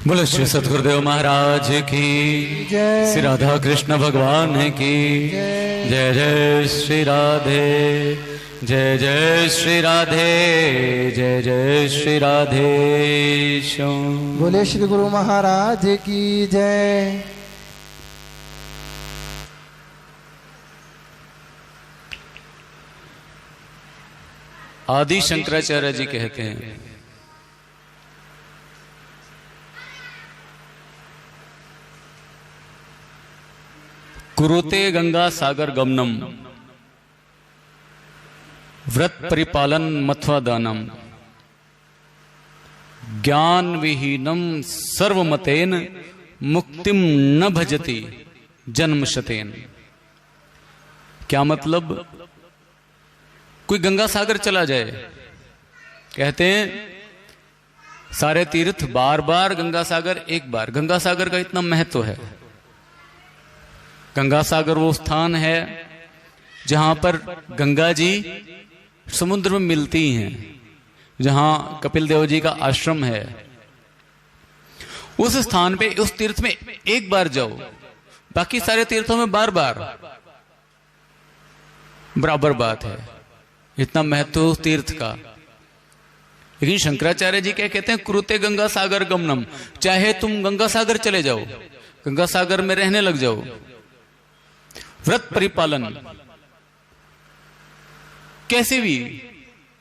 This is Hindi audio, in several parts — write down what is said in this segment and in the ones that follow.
बोलो श्री सतगुरुदेव महाराज की जय। श्री राधा कृष्ण भगवान की जय जय श्री राधे जय जय श्री राधे जय जय श्री राधे श्याम। बोले श्री गुरु महाराज की जय। आदि शंकराचार्य जी कहते हैं कुरुते गंगा सागर गमनम व्रत परिपालन मथवा दानम ज्ञान विहीनम सर्वमतेन मुक्तिम न भजति जन्मशतेन। क्या मतलब? कोई गंगा सागर चला जाए, कहते हैं सारे तीर्थ बार बार, गंगा सागर एक बार। गंगा सागर का इतना महत्व है। गंगा सागर वो स्थान है जहां पर गंगा जी समुद्र में मिलती हैं, जहां कपिल देव जी का आश्रम है। उस स्थान पे, उस तीर्थ में एक बार जाओ, बाकी सारे तीर्थों में बार बार, बराबर बात है। इतना महत्व उस तीर्थ का। लेकिन शंकराचार्य जी क्या कहते हैं? कुरुते गंगा सागर गमनम। चाहे तुम गंगा सागर चले जाओ, गंगा सागर में रहने लग जाओ, व्रत परिपालन, कैसे भी,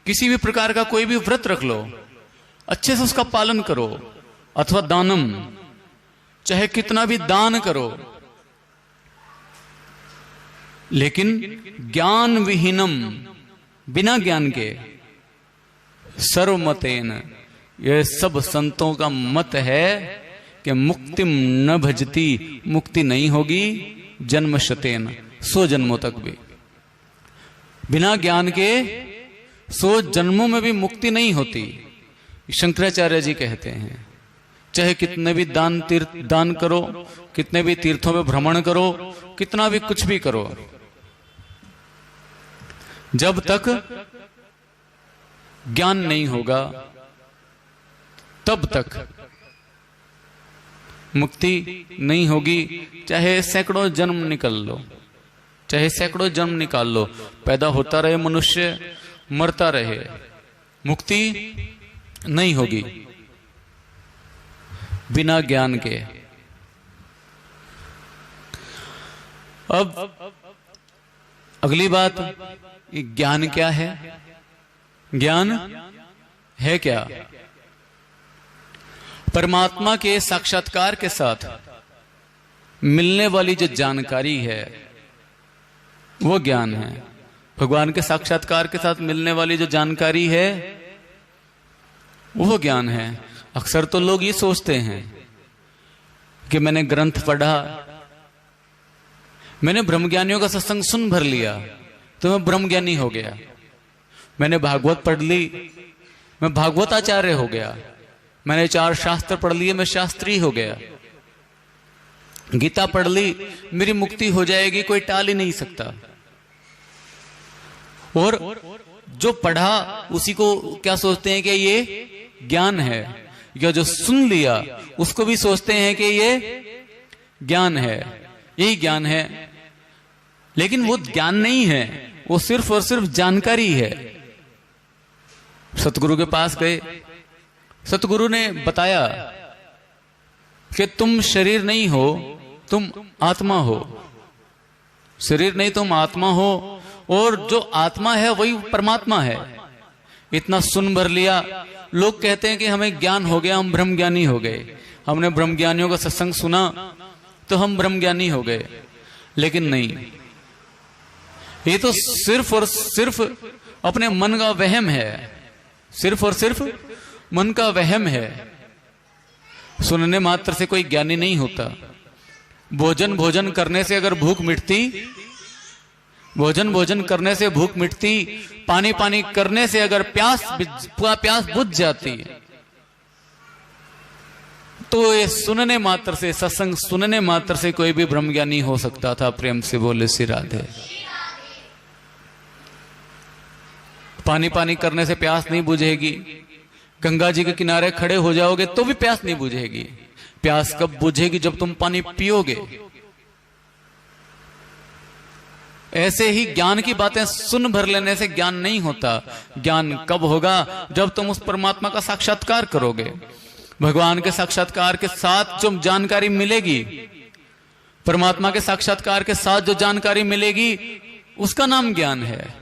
किसी भी प्रकार का कोई भी व्रत रख लो, अच्छे से उसका पालन करो, अथवा दानम, चाहे कितना भी दान करो, लेकिन ज्ञान विहीनम, बिना ज्ञान के, सर्वमतेन, यह सब संतों का मत है कि मुक्तिम न भजती, मुक्ति नहीं होगी जन्मशतेन, 100 जन्मों तक भी। बिना ज्ञान के 100 जन्मों में भी मुक्ति नहीं होती, शंकराचार्य जी कहते हैं। चाहे कितने भी दान करो, कितने भी तीर्थों में भ्रमण करो, कितना भी कुछ भी करो, जब तक ज्ञान नहीं होगा तब तक मुक्ति नहीं होगी। चाहे सैकड़ों जन्म निकल लो, चाहे सैकड़ों जन्म निकाल लो, पैदा होता रहे मनुष्य, मरता रहे, मुक्ति नहीं होगी बिना ज्ञान के। अब अगली बात, ज्ञान क्या है? ज्ञान है क्या? परमात्मा के साक्षात्कार के साथ मिलने वाली जो जानकारी है वो ज्ञान है। भगवान के साक्षात्कार के साथ मिलने वाली जो जानकारी है वो ज्ञान है। अक्सर तो लोग ये सोचते हैं कि मैंने ग्रंथ पढ़ा, मैंने ब्रह्मज्ञानियों का सत्संग सुन भर लिया तो मैं ब्रह्मज्ञानी हो गया। मैंने भागवत पढ़ ली, मैं भागवताचार्य हो गया। मैंने 4 शास्त्र पढ़ लिए, मैं शास्त्री हो गया। गीता पढ़ ली, मेरी मुक्ति हो जाएगी, कोई टाल ही नहीं सकता। और जो पढ़ा उसी को क्या सोचते हैं कि ये ज्ञान है, या जो सुन लिया उसको भी सोचते हैं कि ये ज्ञान है, यही ज्ञान है। लेकिन वो ज्ञान नहीं है, वो सिर्फ और सिर्फ जानकारी है। सतगुरु के पास गए, सतगुरु ने बताया कि तुम शरीर नहीं हो, तुम आत्मा हो। शरीर नहीं, तुम आत्मा हो, और जो आत्मा है वही परमात्मा है। इतना सुन भर लिया। लोग कहते हैं कि हमें ज्ञान हो गया, हम ब्रह्मज्ञानी हो गए। हमने ब्रह्मज्ञानियों का सत्संग सुना तो हम ब्रह्मज्ञानी हो गए। लेकिन नहीं, ये तो सिर्फ और सिर्फ अपने मन का वहम है, सिर्फ और सिर्फ मन का वहम है। सुनने मात्र से कोई ज्ञानी नहीं होता। भोजन करने से अगर भूख मिटती, भोजन करने से भूख मिटती, पानी करने से अगर प्यास बुझ जाती, तो ये सुनने मात्र से, सत्संग सुनने मात्र से कोई भी ब्रह्मज्ञानी हो सकता था। प्रेम से बोले श्री राधे। पानी करने से प्यास नहीं बुझेगी। गंगा जी के किनारे खड़े हो जाओगे तो भी प्यास नहीं बुझेगी। प्यास कब बुझेगी? जब तुम पानी पियोगे। ऐसे ही ज्ञान की बातें सुन भर लेने से ज्ञान नहीं होता। ज्ञान कब होगा? जब तुम उस परमात्मा का साक्षात्कार करोगे। भगवान के साक्षात्कार के साथ जो जानकारी मिलेगी, परमात्मा के साक्षात्कार के साथ जो जानकारी मिलेगी, उसका नाम ज्ञान है।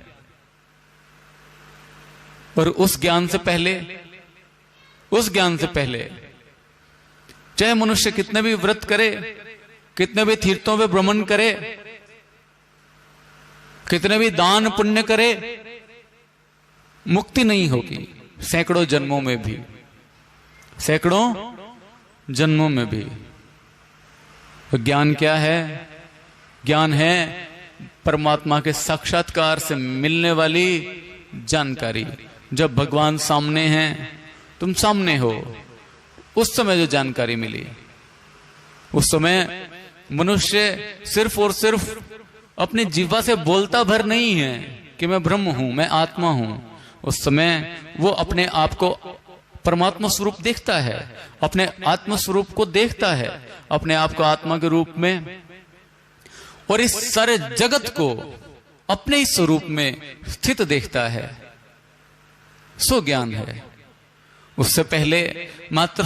और उस ज्ञान से पहले चाहे मनुष्य कितने भी व्रत करे, कितने भी तीर्थों पे भ्रमण करे, कितने भी दान पुण्य करे, मुक्ति नहीं होगी। सैकड़ों जन्मों में भी। तो ज्ञान क्या है? ज्ञान है परमात्मा के साक्षात्कार से मिलने वाली जानकारी। जब भगवान सामने हैं, तुम सामने हो, उस समय जो जानकारी मिली, उस समय मनुष्य सिर्फ और सिर्फ अपनी जीवा से बोलता भर नहीं है कि मैं ब्रह्म हूं, मैं आत्मा हूं। उस समय वो अपने आप को परमात्मा स्वरूप देखता है, अपने आत्म स्वरूप को देखता है, अपने आप को आत्मा के रूप में, और इस सारे जगत को अपने ही स्वरूप में स्थित देखता है। सो ज्ञान है। उससे पहले मात्र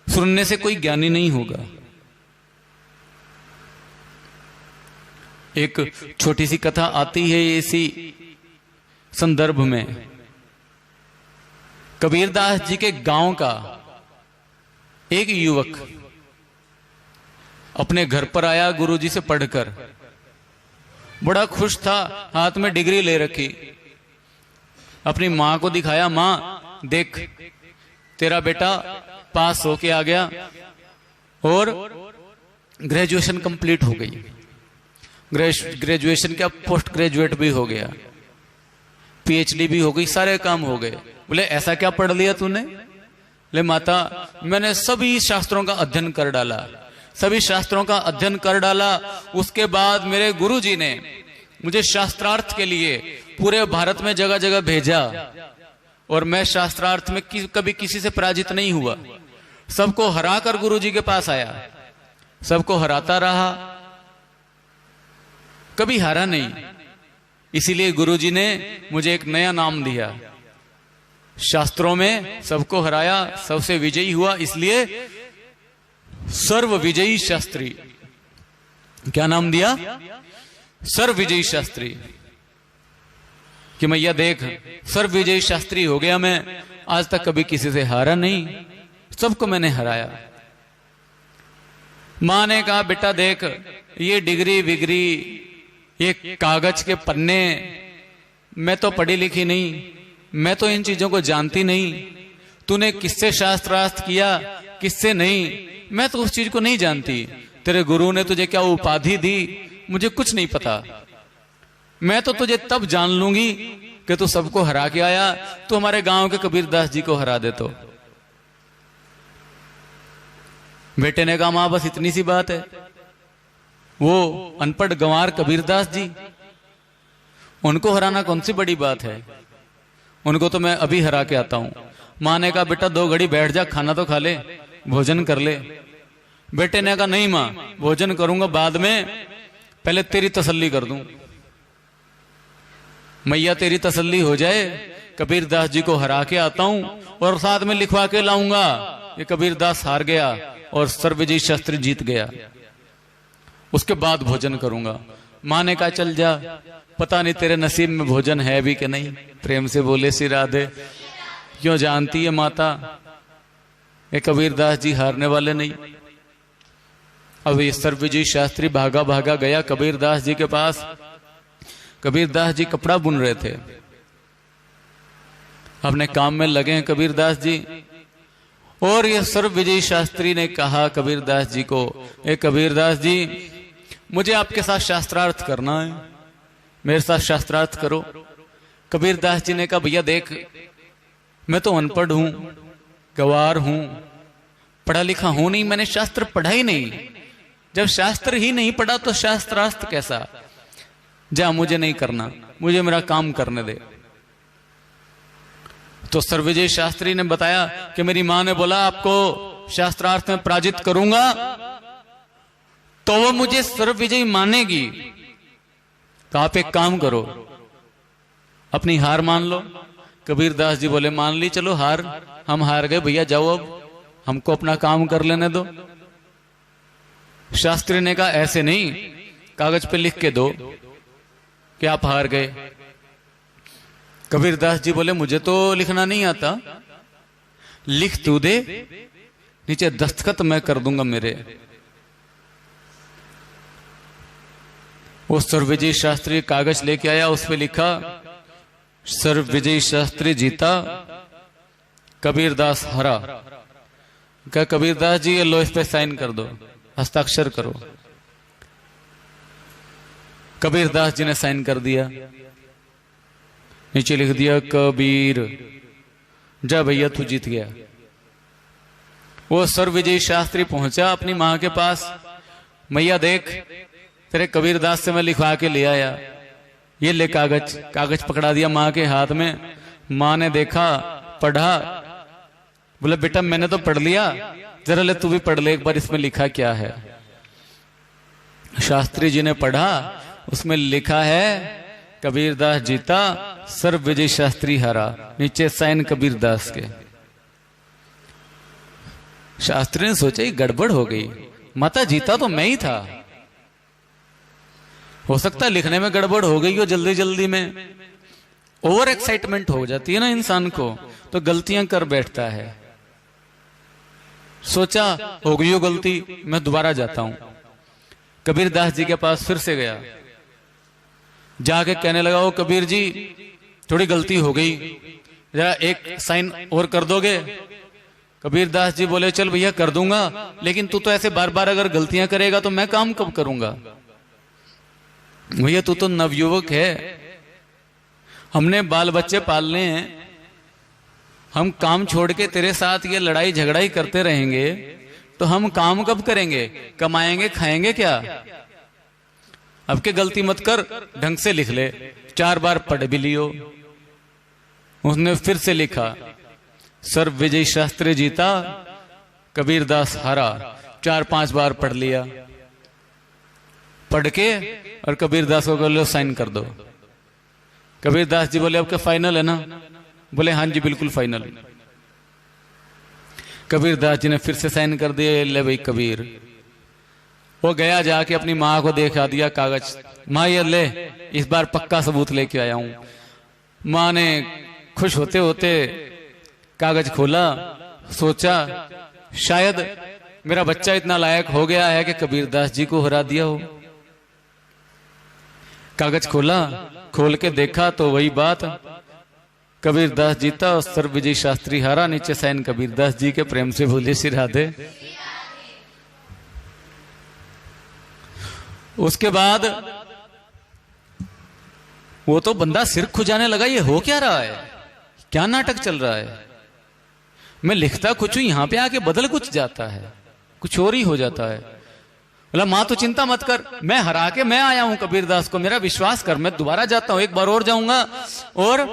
सुनने से कोई ज्ञानी नहीं होगा। एक छोटी सी कथा आती है इसी संदर्भ में। कबीरदास जी के गांव का एक युवक अपने घर पर आया गुरुजी से पढ़कर, बड़ा खुश था, हाथ में डिग्री ले रखी। अपनी मां को दिखाया, मां देख तेरा बेटा पास होके आ गया और ग्रेजुएशन कंप्लीट हो गई। ग्रेजुएशन क्या, पोस्ट ग्रेजुएट भी हो गया, पीएचडी भी हो गई, सारे काम हो गए। बोले ऐसा क्या पढ़ लिया तूने? ले माता, मैंने सभी शास्त्रों का अध्ययन कर डाला। उसके बाद मेरे गुरुजी ने मुझे शास्त्रार्थ के लिए पूरे भारत में जगह जगह भेजा, और मैं शास्त्रार्थ में कभी किसी से पराजित नहीं हुआ। सबको हराकर गुरुजी के पास आया, सबको हराता रहा, कभी हारा नहीं। इसीलिए गुरुजी ने मुझे एक नया नाम दिया। शास्त्रों में सबको हराया, सबसे विजयी हुआ, इसलिए सर्व विजयी शास्त्री। क्या नाम दिया? सर्व विजयी शास्त्री। कि मैया देख, सर्व विजयी शास्त्री हो गया मैं, आज तक कभी किसी से हारा नहीं, सबको मैंने हराया। मां ने कहा बेटा देख, ये डिग्री विग्री, ये कागज के पन्ने, मैं तो पढ़ी लिखी नहीं, मैं तो इन चीजों को जानती नहीं। तूने किससे शास्त्रार्थ किया, किससे नहीं, मैं तो उस चीज को नहीं जानती। तेरे गुरु ने तुझे क्या उपाधि दी, मुझे कुछ नहीं पता। मैं तो तुझे तब जान लूंगी कि तू सबको हरा के आया। तू हमारे गांव के कबीरदास जी को हरा दे तो। बेटे ने कहा मां बस इतनी सी बात है। वो अनपढ़ गंवार कबीरदास जी, उनको हराना कौन सी बड़ी बात है, उनको तो मैं अभी हरा के आता हूं। मां ने कहा बेटा 2 घड़ी बैठ जा, खाना तो खा ले, भोजन कर ले। बेटे ने कहा नहीं मां, भोजन करूंगा बाद में, पहले तेरी तसल्ली कर दूं। मैया तेरी तसल्ली हो जाए, कबीरदास जी को हरा के आता हूं और साथ में लिखवा के लाऊंगा ये कबीरदास हार गया और सर्वविजयी शास्त्री जीत गया, उसके बाद भोजन करूंगा। मां ने कहा चल जा, पता नहीं तेरे नसीब में भोजन है भी कि नहीं। प्रेम से बोले श्री राधे। क्यों जानती है माता, ये कबीरदास जी हारने वाले नहीं। अब ये सर्वविजयी शास्त्री भागा भागा गया कबीरदास जी के पास। कबीरदास जी कपड़ा बुन रहे थे, अपने काम में लगे हैं कबीरदास जी। और ये सर्वविजयी शास्त्री ने कहा कबीरदास जी को, ए कबीरदास जी मुझे आपके साथ शास्त्रार्थ करना है, मेरे साथ शास्त्रार्थ करो। कबीरदास जी ने कहा भैया देख, मैं तो अनपढ़ हूं, गवार हूं, पढ़ा लिखा हूं नहीं, मैंने शास्त्र पढ़ा ही नहीं। जब शास्त्र ही नहीं पढ़ा तो शास्त्रार्थ कैसा। जा मुझे नहीं करना, मुझे मेरा काम करने दे। तो सर्वविजय शास्त्री ने बताया कि मेरी मां ने बोला आपको शास्त्रार्थ में पराजित करूंगा तो वो मुझे सर्वविजयी मानेगी। तो आप एक काम करो, अपनी हार मान लो। कबीर दास जी बोले मान ली, चलो हार, हम हार गए भैया, जाओ अब हमको अपना काम कर लेने दो। शास्त्री ने कहा ऐसे नहीं, कागज पे लिख के दो कि आप हार गए। कबीर दास जी बोले मुझे तो लिखना नहीं आता, लिख तू दे, नीचे दस्तखत मैं कर दूंगा मेरे। वो सर्वविजय शास्त्री कागज लेके आया, उस पे लिखा सर्वविजय शास्त्री जीता, कबीरदास हरा। क्या कबीरदास जी ये लो, इस पे साइन कर दो, हस्ताक्षर करो। कबीरदास जी ने साइन कर दिया, नीचे लिख दिया कबीर, जा भैया तू जीत गया। वो सर्वविजय शास्त्री पहुंचा अपनी मां के पास, मैया देख तेरे कबीरदास से मैं लिखवा के ले आया, ये ले कागज। कागज पकड़ा दिया मां के हाथ में। मां ने देखा, पढ़ा, बोले बेटा मैंने तो पढ़ लिया, जरा ले तू भी पढ़ ले एक बार, इसमें लिखा क्या है। शास्त्री जी ने पढ़ा, उसमें लिखा है कबीरदास जीता, सर्वविजय शास्त्री हारा, नीचे साइन कबीरदास के। शास्त्री ने सोचा ये गड़बड़ हो गई, माता जीता तो मैं ही था, हो सकता है लिखने में गड़बड़ हो गई हो जल्दी जल्दी में। ओवर एक्साइटमेंट हो जाती है ना इंसान को, तो गलतियां कर बैठता है। सोचा हो गई हो गलती, मैं दोबारा जाता हूं। कबीरदास जी के पास फिर से गया, जाके कहने लगा ओ कबीर जी थोड़ी गलती हो गई, जरा एक साइन और कर दोगे। कबीरदास जी बोले चल भैया कर दूंगा, लेकिन तू तो ऐसे बार बार अगर गलतियां करेगा तो मैं काम कब करूंगा। भैया तू तो नवयुवक है, हमने बाल बच्चे पालने हैं, हम काम छोड़ के तेरे साथ ये लड़ाई झगड़ा ही करते रहेंगे तो हम काम कब करेंगे, कमाएंगे खाएंगे क्या। अब के गलती मत कर, ढंग से लिख ले। 4 बार पढ़ भी लियो। उसने फिर से लिखा सर्वविजय शास्त्री जीता, कबीरदास हारा। 4-5 बार पढ़ लिया, पढ़ के और कबीरदास को बोले साइन कर दो। कबीरदास जी बोले अब क्या फाइनल है ना, बोले हाँ जी बिल्कुल फाइनल। कबीरदास जी ने फिर से साइन कर दिए, ले भाई कबीर। वो गया, जाके अपनी माँ को देखा दिया कागज, माँ ये ले, इस बार पक्का सबूत लेके आया हूं। माँ ने खुश होते होते कागज खोला, सोचा शायद मेरा बच्चा इतना लायक हो गया है कि कबीरदास जी को हरा दिया हो। कागज खोला, खोल के देखा तो वही बात, कबीरदास जीता और सर्वविजय शास्त्री हारा, नीचे साइन कबीरदास जी के। प्रेम से बोले श्री राधे। उसके बाद वो तो बंदा सिर खुजाने लगा, ये हो क्या रहा है, क्या नाटक चल रहा है। मैं लिखता कुछ हूं, यहां पे आके बदल कुछ जाता है, कुछ और ही हो जाता है। बोला मां तो चिंता मत कर, मैं हरा के मैं आया हूं कबीरदास को, मेरा विश्वास कर, मैं दोबारा जाता हूं, एक बार और जाऊंगा और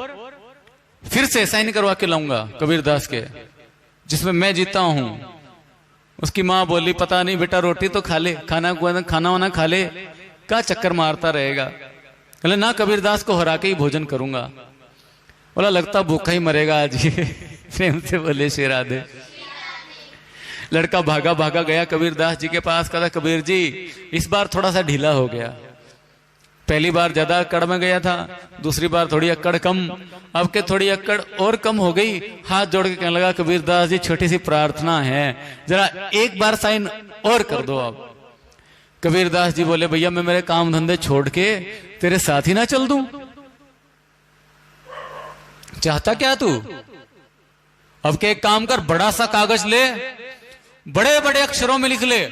फिर से साइन करवा के लाऊंगा कबीरदास के, जिसमें मैं जीता हूं। उसकी मां बोली पता नहीं बेटा, रोटी तो खा ले, खाना वाना खा ले, क्या चक्कर मारता रहेगा। बोले ना, कबीरदास को हरा के ही भोजन करूंगा। बोला लगता भूखा ही मरेगा आज ही। प्रेम से बोले श्री राधे। लड़का भागा भागा गया कबीरदास जी के पास, कहता कबीर जी इस बार थोड़ा सा ढीला हो गया, पहली बार ज्यादा अक्कड़ में गया था, दूसरी बार थोड़ी अक्कड़ कम, अब के थोड़ी अक्कड़ और कम हो गई। हाथ जोड़ के कहने लगा कबीरदास जी छोटी सी प्रार्थना है, जरा एक बार साइन और कर दो आप। कबीरदास जी बोले भैया मैं मेरे काम धंधे छोड़ के तेरे साथ ही ना चल दूं, चाहता क्या तू। अब के एक काम कर, बड़ा सा कागज ले, बड़े बड़े अक्षरों में लिख ले।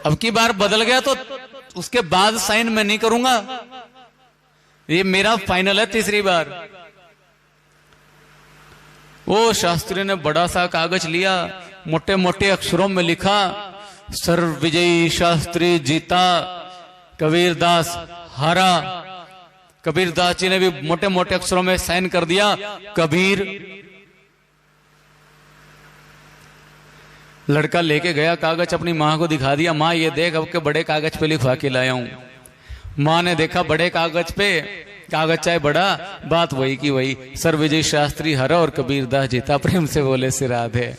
अब की बार बदल गया तो उसके बाद साइन मैं नहीं करूंगा, ये मेरा फाइनल है तीसरी बार। वो शास्त्री ने बड़ा सा कागज लिया, मोटे मोटे अक्षरों में लिखा सर्वविजयी शास्त्री जीता, कबीरदास हारा। कबीरदास जी ने भी मोटे मोटे अक्षरों में साइन कर दिया, कबीर। लड़का लेके गया कागज, अपनी माँ को दिखा दिया, माँ ये देख अब के बड़े कागज पे लिखवा के लाया हूं। माँ ने देखा बड़े कागज पे, कागज चाहे बड़ा, बात वही की वही। सर विजय शास्त्री हरा और कबीरदास जीता। प्रेम से बोले सिर राधे।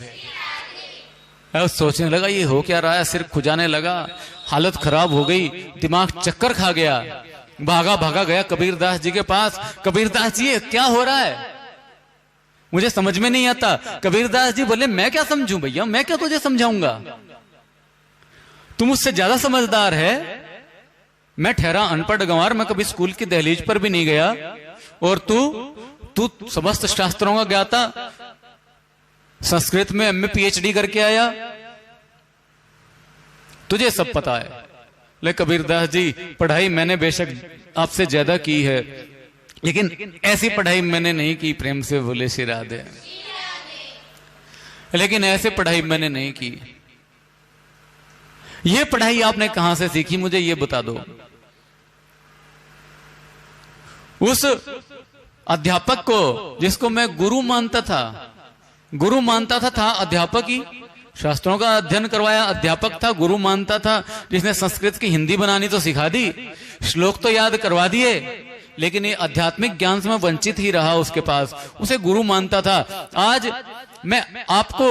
अब सोचने लगा ये हो क्या रहा है, सिर खुजाने लगा, हालत खराब हो गई, दिमाग चक्कर खा गया। भागा भागा गया कबीरदास जी के पास, कबीरदास जी क्या हो रहा है, मुझे समझ में नहीं आता। कबीरदास जी बोले मैं क्या समझूं भैया, मैं क्या तुझे समझाऊंगा, तू मुझसे ज्यादा समझदार है। मैं ठहरा अनपढ़ गंवार, मैं कभी स्कूल की दहलीज पर भी नहीं गया, और तू समस्त शास्त्रों का ज्ञाता, संस्कृत में एमए पीएचडी करके आया, तुझे सब पता है। ले कबीरदास जी पढ़ाई मैंने बेशक आपसे ज्यादा की है, लेकिन ऐसी पढ़ाई मैंने नहीं की। प्रेम से बोले श्री राधे। लेकिन ऐसे पढ़ाई मैंने नहीं की। ये पढ़ाई आपने कहां से सीखी, मुझे ये बता दो। उस अध्यापक को जिसको मैं गुरु मानता था अध्यापक ही, शास्त्रों का अध्ययन करवाया अध्यापक था, गुरु मानता था, जिसने संस्कृत की हिंदी बनानी तो सिखा दी, श्लोक तो याद करवा दिए, लेकिन ये आध्यात्मिक ज्ञान से मैं वंचित ही रहा उसके पास, उसे गुरु मानता था। आज मैं आपको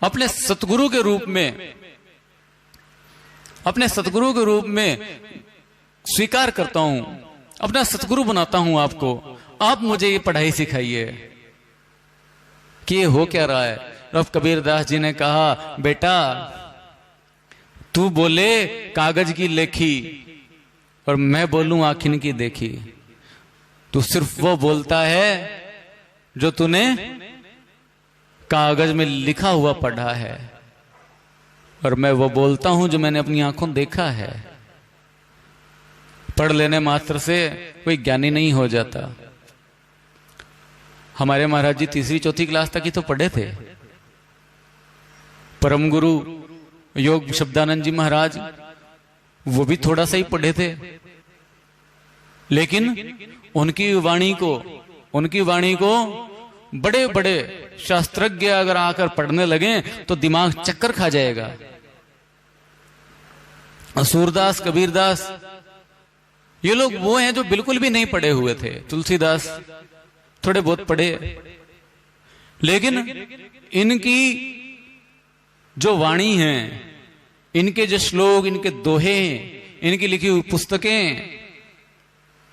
अपने सतगुरु के रूप में स्वीकार करता हूं, अपना सतगुरु बनाता हूं आपको। आप मुझे ये पढ़ाई सिखाइए कि ये हो क्या रहा है। अब कबीरदास जी ने कहा बेटा तू बोले कागज की लेखी और मैं बोलूं आखिन की देखी। तू सिर्फ वो बोलता है जो तूने कागज में लिखा हुआ पढ़ा है, और मैं वो बोलता हूं जो मैंने अपनी आंखों देखा है। पढ़ लेने मात्र से कोई ज्ञानी नहीं हो जाता। हमारे महाराज जी तीसरी चौथी क्लास तक ही तो पढ़े थे। परम गुरु योग शब्दानंद जी महाराज वो भी थोड़ा सा ही पढ़े थे, लेकिन उनकी वाणी को बड़े बड़े शास्त्रज्ञ अगर आकर पढ़ने लगे तो दिमाग चक्कर खा जाएगा। सूरदास, कबीरदास, ये लोग वो हैं जो बिल्कुल भी नहीं पढ़े हुए थे। तुलसीदास थोड़े बहुत पढ़े, लेकिन इनकी जो वाणी है, इनके जो श्लोक, इनके दोहे, इनकी लिखी हुई पुस्तकें,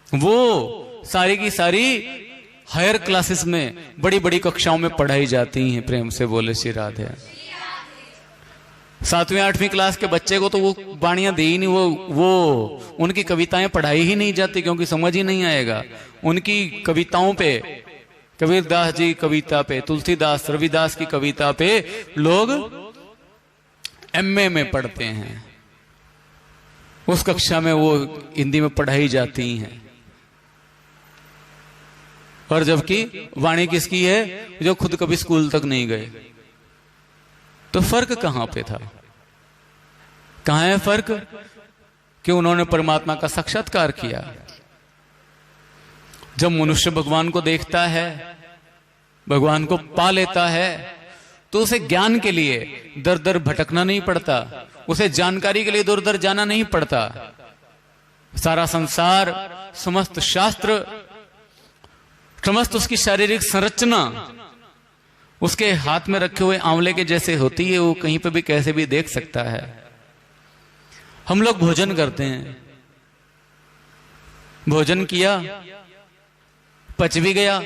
वो सारी की सारी हायर क्लासेस में, बड़ी बड़ी कक्षाओं में पढ़ाई जाती हैं। प्रेम से बोले श्री राधे। 7वीं 8वीं क्लास के बच्चे को तो वो वाणियां दी ही नहीं, वो उनकी कविताएं पढ़ाई ही नहीं जाती, क्योंकि समझ ही नहीं आएगा। उनकी कविताओं पे, कबीरदास जी कविता पे, तुलसीदास, रविदास की कविता पे लोग एमए में पढ़ते हैं। उस कक्षा में वो हिंदी में पढ़ाई जाती हैं, और जबकि वाणी किसकी है जो खुद कभी स्कूल तक नहीं गए। तो फर्क कहां पे था, कहां है फर्क? कि उन्होंने परमात्मा का साक्षात्कार किया। जब मनुष्य भगवान को देखता है, भगवान को पा लेता है, तो उसे ज्ञान के लिए दर दर भटकना नहीं पड़ता, उसे जानकारी के लिए दर दर जाना नहीं पड़ता। सारा संसार, समस्त शास्त्र, समस्त उसकी शारीरिक संरचना उसके हाथ में रखे हुए आंवले के जैसे होती है, वो कहीं पे भी कैसे भी देख सकता है। हम लोग भोजन करते हैं, भोजन किया, पच भी गया,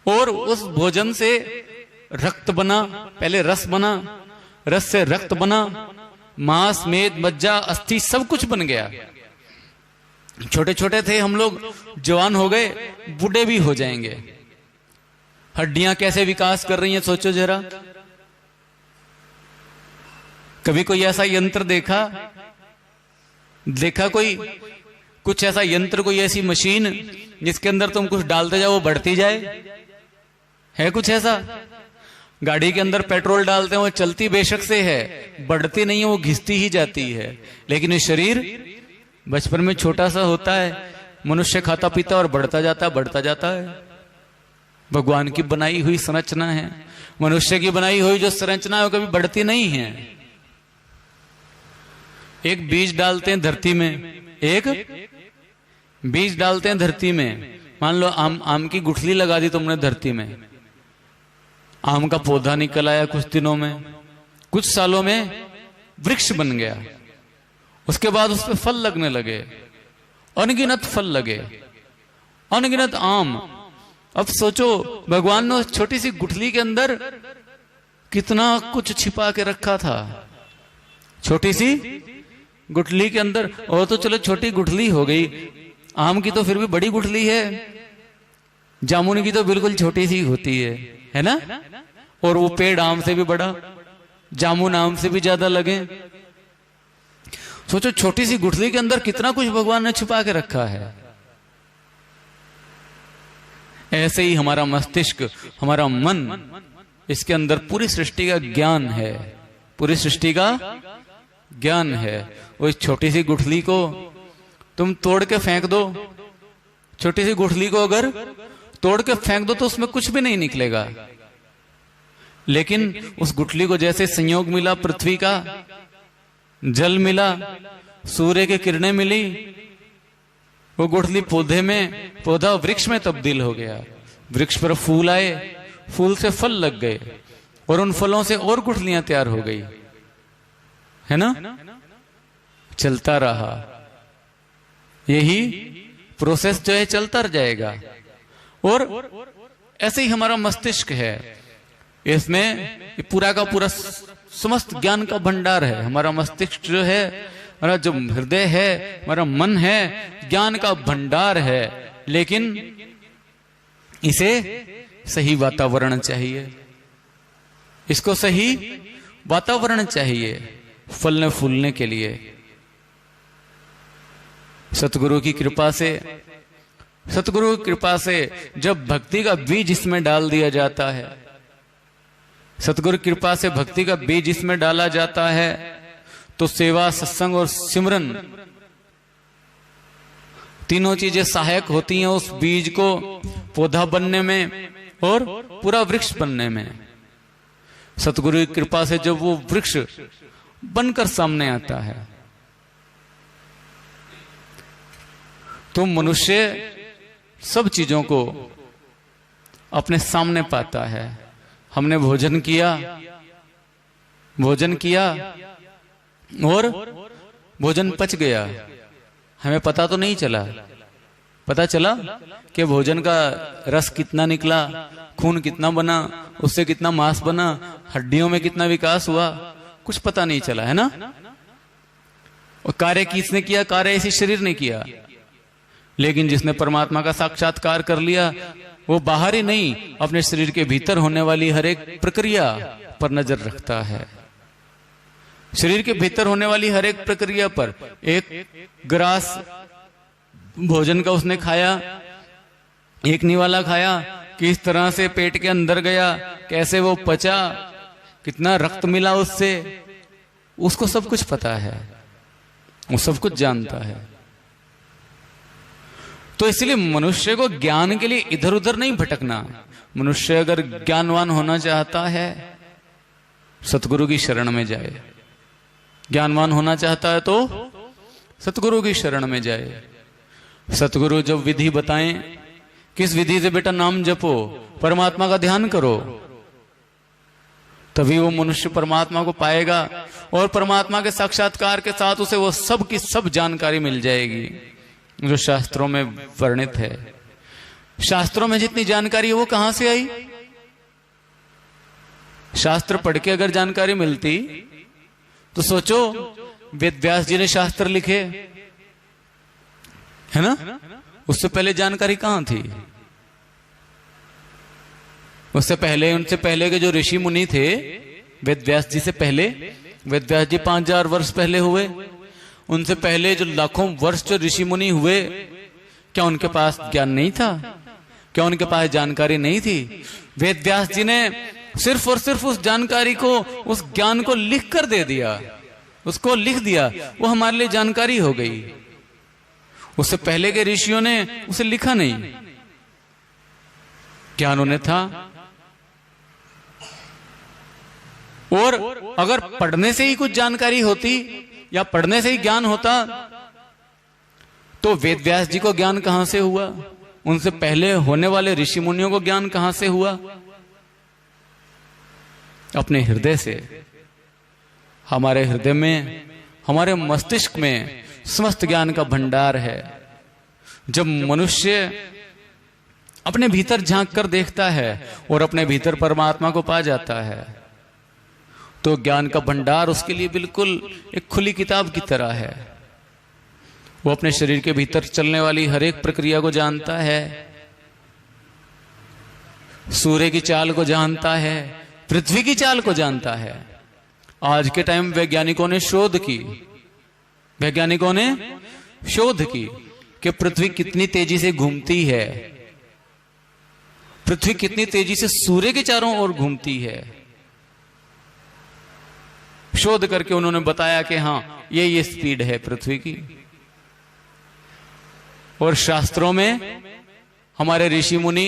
और उस भोजन से रक्त बना, पहले रस बना, रस से रक्त बना, मांस, मेद, मज्जा, अस्थि सब कुछ बन गया। छोटे छोटे थे हम लोग, जवान हो गए, बूढ़े भी हो जाएंगे। हड्डियां कैसे विकास कर रही हैं सोचो जरा। कभी कोई ऐसा यंत्र देखा कोई कुछ ऐसा यंत्र, कोई ऐसी मशीन जिसके अंदर तुम कुछ डालते जाओ वो बढ़ती जाए? है कुछ ऐसा? गाड़ी के अंदर पेट्रोल डालते हैं, वो चलती बेशक से है, बढ़ती नहीं है, वो घिसती ही जाती है। लेकिन ये शरीर बचपन में छोटा सा होता है, मनुष्य खाता पीता और बढ़ता जाता है। भगवान की बनाई हुई संरचना है, मनुष्य की बनाई हुई जो संरचना है वो कभी बढ़ती नहीं है। एक बीज डालते हैं धरती में, एक बीज डालते हैं धरती में। मान लो आम की गुठली लगा दी तुमने धरती में, आम का पौधा निकल आया कुछ दिनों में, कुछ सालों में वृक्ष बन गया। उसके बाद उस पर फल लगने लगे, अनगिनत फल लगे, अनगिनत आम। अब सोचो भगवान ने उस छोटी सी गुठली के अंदर कितना कुछ छिपा के रखा था। छोटी सी गुठली के अंदर, और तो चलो छोटी गुठली हो गई, आम की तो फिर भी बड़ी गुठली है, जामुन की तो बिल्कुल छोटी सी होती है ना। और वो पेड़ आम से भी बड़ा, जामुन आम से भी ज्यादा लगे। सोचो छोटी सी गुठली के अंदर कितना कुछ भगवान ने छुपा के रखा है। ऐसे ही हमारा मस्तिष्क, हमारा मन, इसके अंदर पूरी सृष्टि का ज्ञान है, पूरी सृष्टि का ज्ञान है। वो छोटी सी गुठली को तुम तोड़ के फेंक दो, छोटी सी गुठली को अगर तोड़ के फेंक दो तो उसमें कुछ भी नहीं निकलेगा। लेकिन उस गुठली को जैसे संयोग मिला, पृथ्वी का जल मिला, सूर्य की किरणें मिली, वो गुठली पौधा वृक्ष में तब्दील हो गया। वृक्ष पर फूल आए, फूल से फल लग गए, और उन फलों से और गुठलियां तैयार हो गई, है ना। चलता रहा, यही प्रोसेस जो है चलता जाएगा। और ऐसे ही हमारा मस्तिष्क है, इसमें पूरा का पूरा समस्त ज्ञान का भंडार है। हमारा मस्तिष्क जो है, हमारा जो हृदय है, हमारा मन है, ज्ञान का भंडार है। लेकिन इसे सही वातावरण चाहिए, इसको सही वातावरण चाहिए फलने फूलने के लिए। सतगुरु की कृपा से, सतगुरु की कृपा से जब भक्ति का बीज इसमें डाल दिया जाता है, सतगुरु की कृपा से भक्ति का बीज इसमें डाला जाता है, तो सेवा, सत्संग और सिमरन तीनों चीजें सहायक होती हैं उस बीज को पौधा बनने में और पूरा वृक्ष बनने में। सतगुरु की कृपा से जब वो वृक्ष बनकर सामने आता है, तो मनुष्य सब चीजों को अपने सामने पाता है। हमने भोजन किया और भोजन पच गया, हमें पता तो नहीं चला। पता चला कि भोजन का रस कितना निकला, खून कितना बना, उससे कितना मांस बना, हड्डियों में कितना विकास हुआ, कुछ पता नहीं चला, है ना। और कार्य किसने किया? कार्य इसी शरीर ने किया। लेकिन जिसने परमात्मा का साक्षात्कार कर लिया, वो बाहर ही नहीं, अपने शरीर के भीतर होने वाली हर एक प्रक्रिया पर नजर रखता है। शरीर के भीतर होने वाली हर एक प्रक्रिया पर, एक ग्रास भोजन का उसने खाया, एक निवाला खाया, किस तरह से पेट के अंदर गया, कैसे वो पचा, कितना रक्त मिला उससे, उसको सब कुछ पता है, वो सब कुछ जानता है। तो इसलिए मनुष्य को ज्ञान के लिए इधर उधर नहीं भटकना। मनुष्य अगर ज्ञानवान होना चाहता है, सतगुरु की शरण में जाए। ज्ञानवान होना चाहता है तो सतगुरु की शरण में जाए। सतगुरु जब विधि बताएं, किस विधि से बेटा नाम जपो, परमात्मा का ध्यान करो, तभी वो मनुष्य परमात्मा को पाएगा। और परमात्मा के साक्षात्कार के साथ उसे वो सब की सब जानकारी मिल जाएगी जो शास्त्रों में वर्णित है। शास्त्रों में जितनी जानकारी है वो कहां से आई? शास्त्र पढ़ के अगर जानकारी मिलती तो सोचो, वेद व्यास जी ने शास्त्र लिखे, है ना, उससे पहले जानकारी कहां थी? उससे पहले, उनसे पहले के जो ऋषि मुनि थे, वेद व्यास जी से पहले, वेद व्यास जी 5000 वर्ष पहले हुए, उनसे पहले जो लाखों वर्ष जो ऋषि मुनि हुए, क्या उनके पास ज्ञान नहीं था? क्या उनके पास जानकारी नहीं थी? वेद व्यास जी ने सिर्फ और सिर्फ उस जानकारी को, उस ज्ञान को लिख कर दे दिया, उसको लिख दिया, वो हमारे लिए जानकारी हो गई। उससे पहले के ऋषियों ने उसे लिखा नहीं, ज्ञान उन्हें था। और अगर पढ़ने से ही कुछ जानकारी होती या पढ़ने से ही ज्ञान होता तो वेद व्यास जी को ज्ञान कहां से हुआ? उनसे पहले होने वाले ऋषि मुनियों को ज्ञान कहां से हुआ? अपने हृदय से। हमारे हृदय में, हमारे मस्तिष्क में समस्त ज्ञान का भंडार है। जब मनुष्य अपने भीतर झांक कर देखता है और अपने भीतर परमात्मा को पा जाता है तो ज्ञान का भंडार उसके लिए बिल्कुल एक खुली किताब की तरह है। वो अपने शरीर के भीतर चलने वाली हर एक प्रक्रिया को जानता है, सूर्य की चाल को जानता है, पृथ्वी की चाल को जानता है। आज के टाइम वैज्ञानिकों ने शोध की कि पृथ्वी कितनी तेजी से घूमती है, पृथ्वी कितनी तेजी से सूर्य के चारों ओर घूमती है। शोध करके उन्होंने बताया कि हां ये स्पीड है पृथ्वी की। और शास्त्रों में हमारे ऋषि मुनि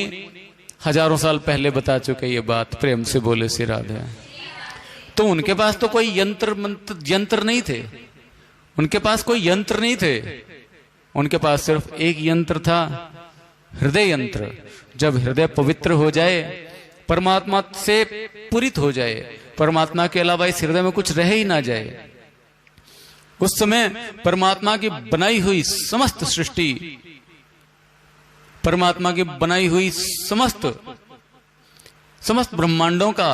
हजारों साल पहले बता चुके ये बात। प्रेम से बोले श्री राधे। तो उनके पास तो कोई यंत्र नहीं थे, उनके पास कोई यंत्र नहीं थे, उनके पास सिर्फ एक यंत्र था, हृदय यंत्र। जब हृदय पवित्र हो जाए, परमात्मा से पूरित हो जाए, परमात्मा के अलावा इस हृदय में कुछ रह ही ना जाए, उस समय परमात्मा की बनाई हुई समस्त सृष्टि, परमात्मा की बनाई हुई समस्त ब्रह्मांडों का,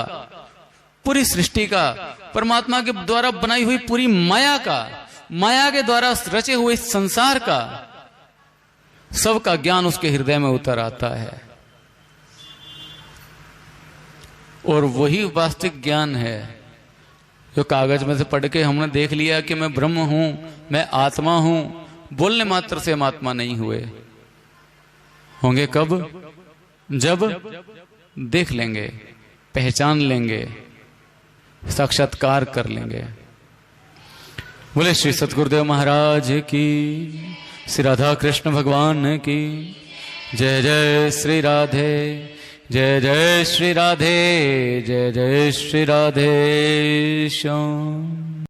पूरी सृष्टि का, परमात्मा के द्वारा बनाई हुई पूरी माया का, माया के द्वारा रचे हुए संसार का, सबका ज्ञान उसके हृदय में उतर आता है। और वही वास्तविक ज्ञान है जो कागज में से पढ़ के हमने देख लिया कि मैं ब्रह्म हूं, मैं आत्मा हूं। बोलने मात्र से हम आत्मा नहीं हुए। होंगे कब? जब देख लेंगे, पहचान लेंगे, साक्षात्कार कर लेंगे। बोले श्री सतगुरुदेव महाराज की, श्री राधा कृष्ण भगवान की जय। जय श्री राधे, जय जय श्री राधे, जय जय श्री राधे श्याम।